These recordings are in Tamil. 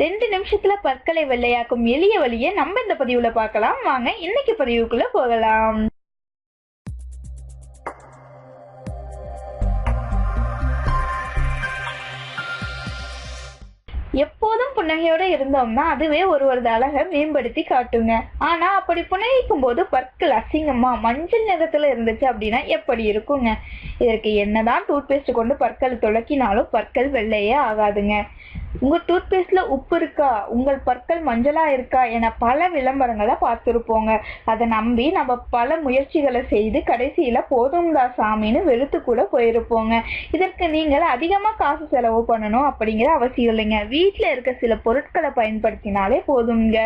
2 நிமிஷத்துல பற்களை வெள்ளையாக்கும் எளிய வழியை நம்ம இந்த பதிவுல பார்க்கலாம். வாங்க இன்னைக்கு பதிவுக்குள்ள போகலாம். எப்போதும் புன்னகையோட இருந்தோம்னா அதுவே ஒருவரது அழகை மேம்படுத்தி காட்டுங்க. ஆனா அப்படி புன்னகைக்கும் போது பற்கள் அசிங்கமா மஞ்சள் நிறத்துல இருந்துச்சு அப்படின்னா எப்படி இருக்குங்க? இதற்கு என்னதான் டூத்பேஸ்ட் கொண்டு பற்கள் துளக்கினாலும் பற்கள் வெள்ளையே ஆகாதுங்க. உங்க டூத்பேஸ்ட்ல உப்பு இருக்கா, உங்கள் பற்கள் மஞ்சளா இருக்கா என பல விளம்பரங்களை பார்த்திருப்போங்க. அதை நம்பி நம்ம பல முயற்சிகளை செய்து கடைசியில போதும்டா சாமின்னு வெறுத்து கூட போயிருப்போங்க. இதற்கு நீங்கள் அதிகமா காசு செலவு பண்ணணும் அப்படிங்கிற அவசியம் இல்லைங்க. வீட்டுல இருக்க சில பொருட்களை பயன்படுத்தினாலே போதுங்க.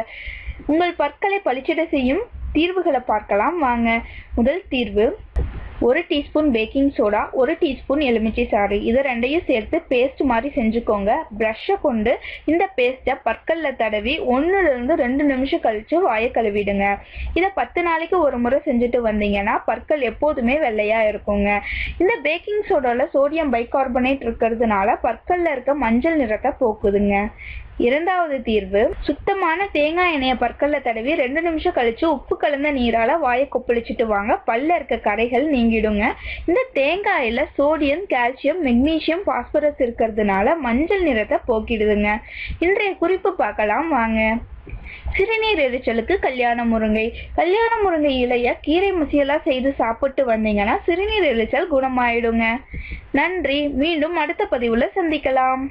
உங்கள் பற்களை பளிச்சிட செய்யும் தீர்வுகளை பார்க்கலாம் வாங்க. முதல் தீர்வு, 1 டீஸ்பூன் பேக்கிங் சோடா, 1 டீஸ்பூன் எலுமிச்சை சாறு, இது ரெண்டையும் சேர்த்து பேஸ்ட் மாதிரி செஞ்சுக்கோங்க. ப்ரஷ்ஷை கொண்டு இந்த பேஸ்ட்டை பற்கள்ல தடவி 1 to 2 நிமிஷம் கழிச்சு வாயை கழுவிடுங்க. இதை 10 நாளைக்கு ஒரு முறை செஞ்சுட்டு வந்தீங்கன்னா பற்கள் எப்போதுமே வெள்ளையா இருக்குங்க. இந்த பேக்கிங் சோடால சோடியம் பைகார்பனேட் இருக்கிறதுனால பற்கள்ல இருக்க மஞ்சள் நிறத்தை போக்குதுங்க. இரண்டாவது தீர்வு, சுத்தமான தேங்காய் எண்ணெயை பற்கள்ல தடவி 2 நிமிஷம் கழிச்சு உப்பு கலந்த நீரால வாயை கொப்பளிச்சுட்டு வாங்க. பல்ல இருக்க கரைகள் நீங்கிடுங்க. இந்த தேங்காயில சோடியம், கால்சியம், மெக்னீசியம், பாஸ்பரஸ் இருக்கிறதுனால மஞ்சள் நிறத்தை போக்கிடுதுங்க. இன்றைய குறிப்பு பார்க்கலாம் வாங்க. சிறுநீர் எரிச்சலுக்கு கல்யாண முருங்கை. கல்யாண முருங்கை இலைய கீரை மசியெல்லாம் செய்து சாப்பிட்டு வந்தீங்கன்னா சிறுநீர் எரிச்சல் குணமாயிடுங்க. நன்றி. மீண்டும் அடுத்த பதிவுல சந்திக்கலாம்.